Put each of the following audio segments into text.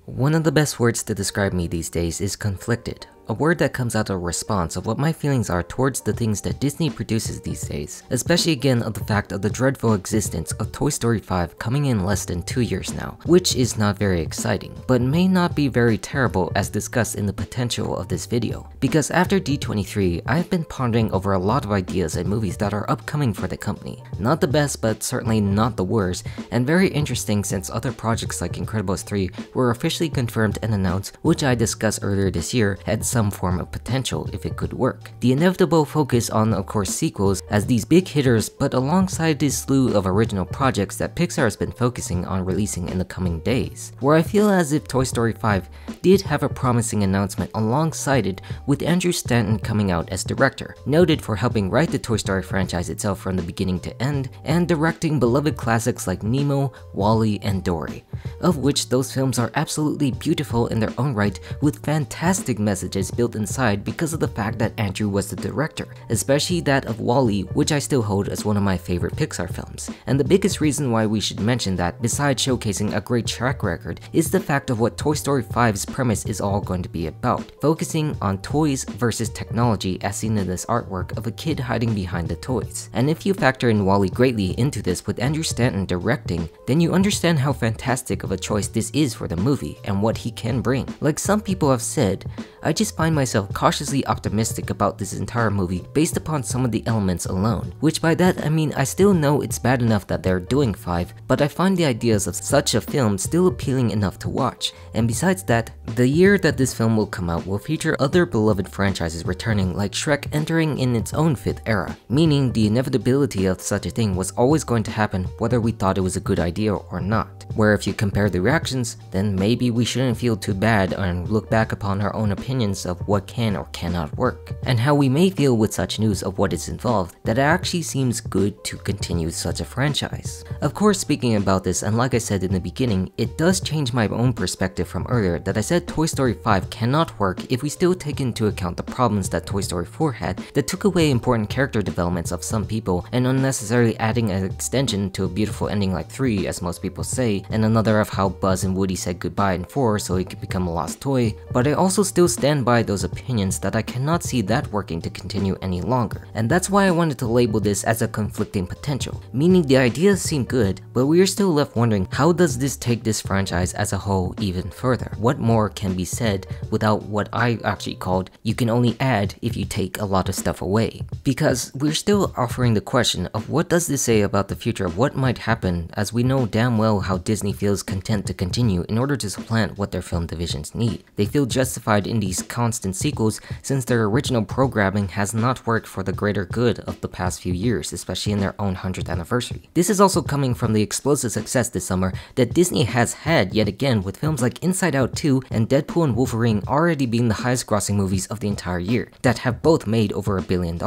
One of the best words to describe me these days is conflicted, a word that comes out of a response of what my feelings are towards the things that Disney produces these days, especially again of the fact of the dreadful existence of Toy Story 5 coming in less than 2 years now, which is not very exciting, but may not be very terrible as discussed in the potential of this video. Because after D23, I've been pondering over a lot of ideas and movies that are upcoming for the company. Not the best, but certainly not the worst, and very interesting since other projects like Incredibles 3 were officially confirmed and announced, which I discussed earlier this year, had some form of potential if it could work. The inevitable focus on, of course, sequels as these big hitters, but alongside this slew of original projects that Pixar has been focusing on releasing in the coming days, where I feel as if Toy Story 5 did have a promising announcement alongside it, with Andrew Stanton coming out as director, noted for helping write the Toy Story franchise itself from the beginning to end, and directing beloved classics like Nemo, WALL-E, and Dory, of which those films are absolutely beautiful in their own right, with fantastic messages built inside because of the fact that Andrew was the director, especially that of WALL-E, which I still hold as one of my favorite Pixar films. And the biggest reason why we should mention that, besides showcasing a great track record, is the fact of what Toy Story 5's premise is all going to be about, focusing on toys versus technology as seen in this artwork of a kid hiding behind the toys. And if you factor in WALL-E greatly into this with Andrew Stanton directing, then you understand how fantastic of a choice this is for the movie and what he can bring. Like some people have said, I just find myself cautiously optimistic about this entire movie based upon some of the elements alone, which by that I mean I still know it's bad enough that they're doing 5, but I find the ideas of such a film still appealing enough to watch. And besides that, the year that this film will come out will feature other beloved franchises returning, like Shrek entering in its own 5th era, meaning the inevitability of such a thing was always going to happen whether we thought it was a good idea or not. Where if you compare the reactions, then maybe we shouldn't feel too bad and look back upon our own opinions of what can or cannot work, and how we may feel with such news of what is involved, that it actually seems good to continue such a franchise. Of course, speaking about this, and like I said in the beginning, it does change my own perspective from earlier that I said Toy Story 5 cannot work if we still take into account the problems that Toy Story 4 had that took away important character developments of some people and unnecessarily adding an extension to a beautiful ending like 3, as most people say, and another of how Buzz and Woody said goodbye in 4 so he could become a lost toy. But I also still stand by those opinions that I cannot see that working to continue any longer. And that's why I wanted to label this as a conflicting potential, meaning the ideas seem good, but we are still left wondering how does this take this franchise as a whole even further? What more can be said without what I actually called you can only add if you take a lot of stuff away? Because we're still offering the question of what does this say about the future of what might happen, as we know damn well how Disney feels content to continue in order to supplant what their film divisions need. They feel justified in these constant sequels since their original programming has not worked for the greater good of the past few years, especially in their own 100th anniversary. This is also coming from the explosive success this summer that Disney has had yet again, with films like Inside Out 2 and Deadpool and Wolverine already being the highest grossing movies of the entire year, that have both made over $1 billion,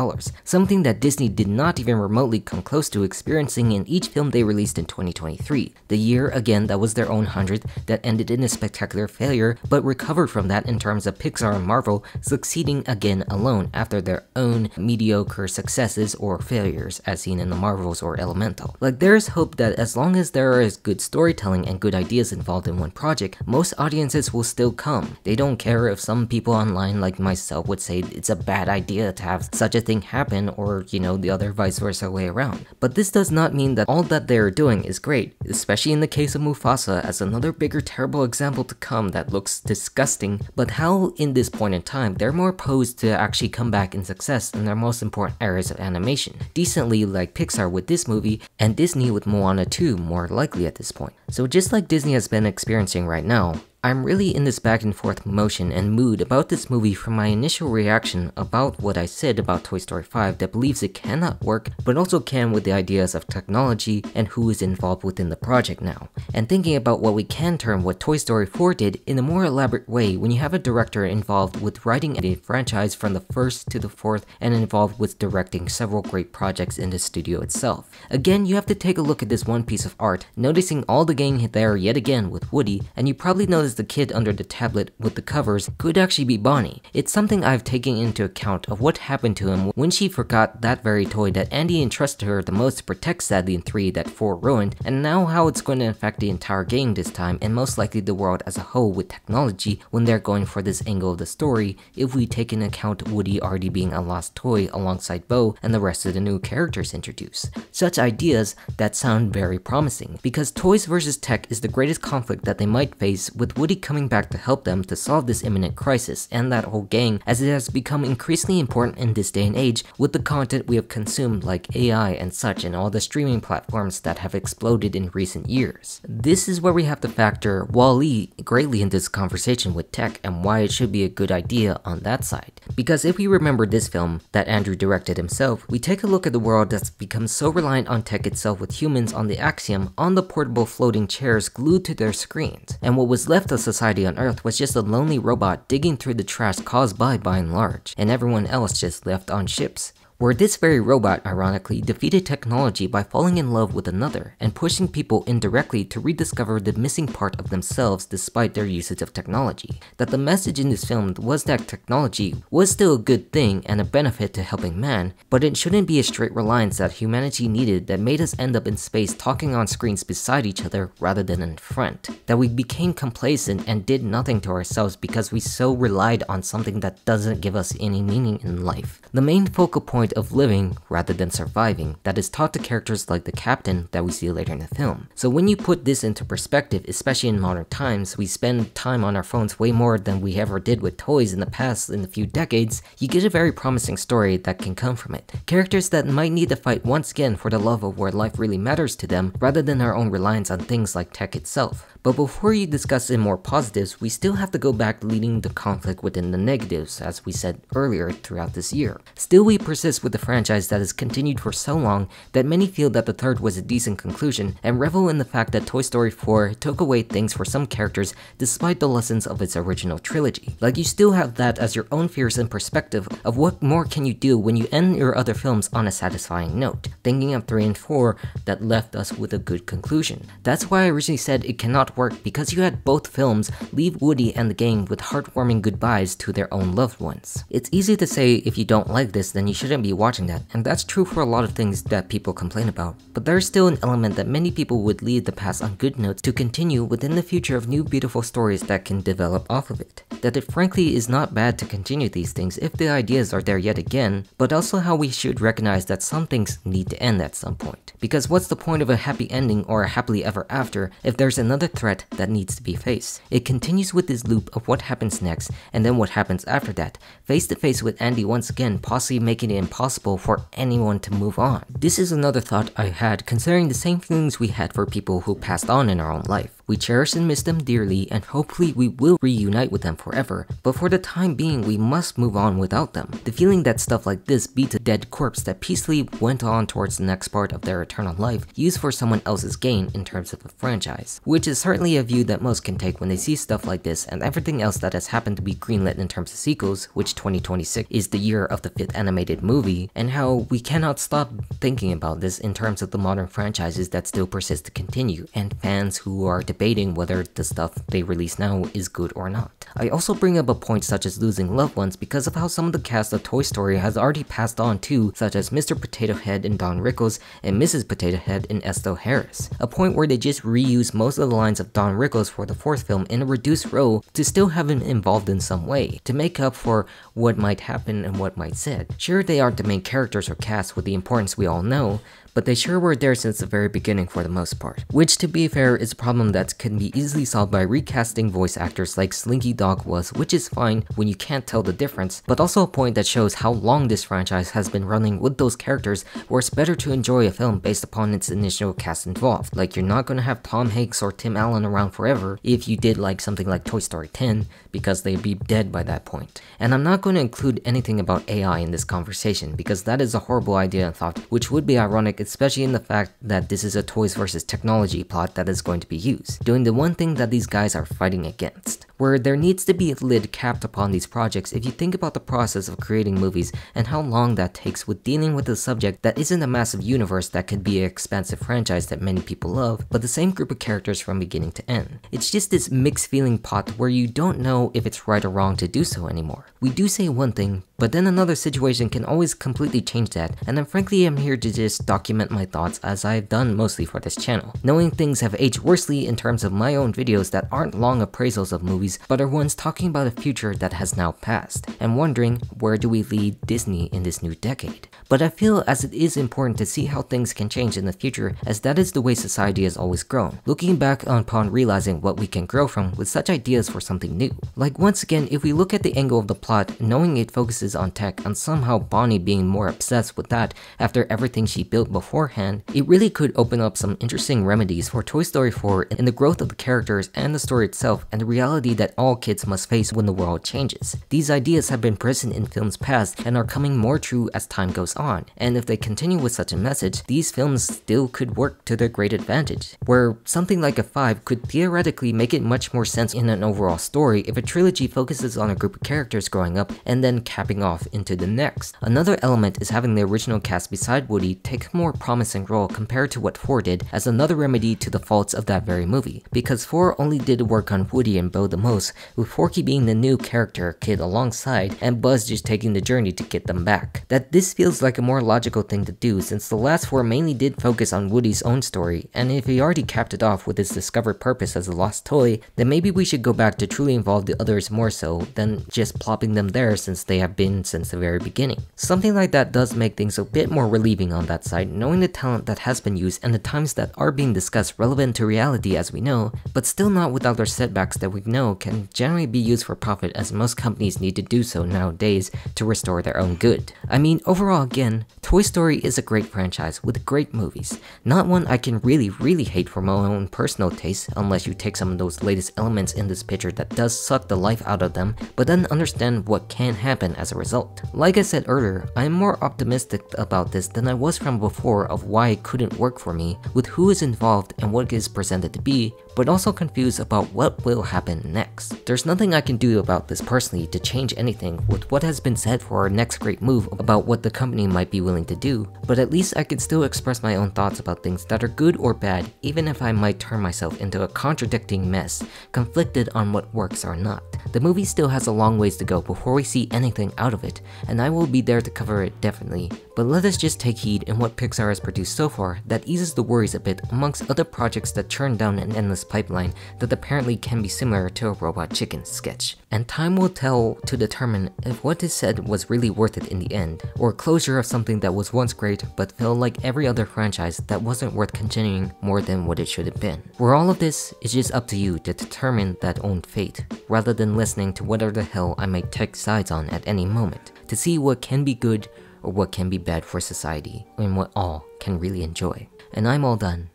something that Disney did not even remotely come close to experiencing in each film they released in 2023, the year again that was their own 100th that ended in a spectacular failure, but recovered from that in terms of Pixar and Marvel succeeding again alone after their own mediocre successes or failures as seen in the Marvels or Elemental. Like there's hope that as long as there is good storytelling and good ideas involved in one project, most audiences will still come. They don't care if some people online like myself would say it's a bad idea to have such a thing happen, or you know, the other vice versa way around. But this does not mean that all that they're doing is great, especially in the case of Mufasa as another bigger terrible example to come that looks disgusting, but how in this point in time they're more posed to actually come back in success in their most important areas of animation, decently like Pixar with this movie and Disney with Moana 2 more likely at this point. So just like Disney has been experiencing right now, I'm really in this back and forth motion and mood about this movie from my initial reaction about what I said about Toy Story 5 that believes it cannot work, but also can with the ideas of technology and who is involved within the project now, and thinking about what we can term what Toy Story 4 did in a more elaborate way when you have a director involved with writing a franchise from the 1st to the 4th and involved with directing several great projects in the studio itself. Again, you have to take a look at this one piece of art, noticing all the gang there yet again with Woody, and you probably notice as the kid under the tablet with the covers could actually be Bonnie. It's something I've taken into account of what happened to him when she forgot that very toy that Andy entrusted her the most to protect sadly in 3 that 4 ruined, and now how it's going to affect the entire game this time and most likely the world as a whole with technology when they're going for this angle of the story if we take into account Woody already being a lost toy alongside Bo and the rest of the new characters introduced. Such ideas that sound very promising, because toys versus tech is the greatest conflict that they might face, with Woody coming back to help them to solve this imminent crisis and that whole gang, as it has become increasingly important in this day and age with the content we have consumed like AI and such and all the streaming platforms that have exploded in recent years. This is where we have to factor Wall-E greatly in this conversation with tech and why it should be a good idea on that side. Because if we remember this film that Andrew directed himself, we take a look at the world that's become so reliant on tech itself, with humans on the Axiom on the portable floating chairs glued to their screens, and what was left of society on Earth was just a lonely robot digging through the trash caused by and large, and everyone else just left on ships. Where this very robot, ironically, defeated technology by falling in love with another, and pushing people indirectly to rediscover the missing part of themselves despite their usage of technology. That the message in this film was that technology was still a good thing and a benefit to helping man, but it shouldn't be a straight reliance that humanity needed that made us end up in space talking on screens beside each other rather than in front. That we became complacent and did nothing to ourselves because we so relied on something that doesn't give us any meaning in life. The main focal point of living rather than surviving that is taught to characters like the captain that we see later in the film. So when you put this into perspective, especially in modern times, we spend time on our phones way more than we ever did with toys in the past in a few decades, you get a very promising story that can come from it. Characters that might need to fight once again for the love of where life really matters to them rather than our own reliance on things like tech itself. But before you discuss in more positives, we still have to go back leading the conflict within the negatives, as we said earlier throughout this year. Still, we persist with the franchise that has continued for so long that many feel that the third was a decent conclusion, and revel in the fact that Toy Story 4 took away things for some characters despite the lessons of its original trilogy. Like, you still have that as your own fears and perspective of what more can you do when you end your other films on a satisfying note, thinking of 3 and 4 that left us with a good conclusion. That's why I originally said it cannot work, because you had both films leave Woody and the gang with heartwarming goodbyes to their own loved ones. It's easy to say if you don't like this then you shouldn't be watching that, and that's true for a lot of things that people complain about, but there's still an element that many people would leave the past on good notes to continue within the future of new beautiful stories that can develop off of it. That it frankly is not bad to continue these things if the ideas are there yet again, but also how we should recognize that some things need to end at some point. Because what's the point of a happy ending or a happily ever after if there's another threat that needs to be faced? It continues with this loop of what happens next and then what happens after that, face to face with Andy once again, possibly making it impossible for anyone to move on. This is another thought I had considering the same feelings we had for people who passed on in our own life. We cherish and miss them dearly, and hopefully we will reunite with them forever, but for the time being we must move on without them. The feeling that stuff like this beats a dead corpse that peacefully went on towards the next part of their eternal life, used for someone else's gain in terms of a franchise, which is certainly a view that most can take when they see stuff like this and everything else that has happened to be greenlit in terms of sequels, which 2026 is the year of the 5th animated movie, and how we cannot stop thinking about this in terms of the modern franchises that still persist to continue, and fans who are debating whether the stuff they release now is good or not. I also bring up a point such as losing loved ones because of how some of the cast of Toy Story has already passed on too, such as Mr. Potato Head in Don Rickles and Mrs. Potato Head in Estelle Harris, a point where they just reuse most of the lines of Don Rickles for the 4th film in a reduced role to still have him involved in some way, to make up for what might happen and what might said. Sure, they aren't the main characters or cast with the importance we all know, but they sure were there since the very beginning for the most part. Which, to be fair, is a problem that can be easily solved by recasting voice actors like Slinky Dog was, which is fine when you can't tell the difference, but also a point that shows how long this franchise has been running with those characters, where it's better to enjoy a film based upon its initial cast involved. Like, you're not gonna have Tom Hanks or Tim Allen around forever if you did like something like Toy Story 10, because they'd be dead by that point. And I'm not going to include anything about AI in this conversation, because that is a horrible idea and thought, which would be ironic, especially in the fact that this is a toys versus technology plot that is going to be used, doing the one thing that these guys are fighting against. where there needs to be a lid capped upon these projects if you think about the process of creating movies and how long that takes with dealing with a subject that isn't a massive universe that could be an expansive franchise that many people love, but the same group of characters from beginning to end. It's just this mixed feeling pot where you don't know if it's right or wrong to do so anymore. We do say one thing, but then another situation can always completely change that, and then frankly I'm here to just document my thoughts as I've done mostly for this channel, knowing things have aged worsely in terms of my own videos that aren't long appraisals of movies, but are ones talking about a future that has now passed, and wondering where do we lead Disney in this new decade. But I feel as it is important to see how things can change in the future, as that is the way society has always grown, looking back upon realizing what we can grow from with such ideas for something new. Like once again, if we look at the angle of the plot, knowing it focuses on tech and somehow Bonnie being more obsessed with that after everything she built beforehand, it really could open up some interesting remedies for Toy Story 4 in the growth of the characters and the story itself, and the reality that all kids must face when the world changes. These ideas have been present in films past and are coming more true as time goes on, and if they continue with such a message, these films still could work to their great advantage, where something like a 5 could theoretically make it much more sense in an overall story if a trilogy focuses on a group of characters growing up and then capping off into the next. Another element is having the original cast beside Woody take a more promising role compared to what 4 did, as another remedy to the faults of that very movie, because 4 only did work on Woody and Bo the most, with Forky being the new character kid alongside and Buzz just taking the journey to get them back. That this feels like a more logical thing to do, since the last 4 mainly did focus on Woody's own story, and if he already capped it off with his discovered purpose as a lost toy, then maybe we should go back to truly involve the others more so than just plopping them there since they have been since the very beginning. Something like that does make things a bit more relieving on that side, knowing the talent that has been used and the times that are being discussed relevant to reality as we know, but still not without their setbacks that we know can generally be used for profit, as most companies need to do so nowadays to restore their own good. I mean, overall again, Toy Story is a great franchise with great movies. Not one I can really hate for my own personal taste, unless you take some of those latest elements in this picture that does suck the life out of them, but then understand what can happen as a result. Like I said earlier, I am more optimistic about this than I was from before of why it couldn't work for me, with who is involved and what it is presented to be, but also confused about what will happen next. There's nothing I can do about this personally to change anything with what has been said for our next great move about what the company might be willing to do, but at least I can still express my own thoughts about things that are good or bad, even if I might turn myself into a contradicting mess, conflicted on what works or not. The movie still has a long ways to go before we see anything out of it, and I will be there to cover it definitely, but let us just take heed in what Pixar has produced so far that eases the worries a bit amongst other projects that churn down an endless pipeline that apparently can be similar to a Robot Chicken sketch. And time will tell to determine if what is said was really worth it in the end, or closure of something that was once great but felt like every other franchise that wasn't worth continuing more than what it should have been. Where all of this is just up to you to determine that own fate, rather than listening to whatever the hell I might take sides on at any moment, to see what can be good or what can be bad for society, and what all can really enjoy. And I'm all done.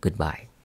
Goodbye.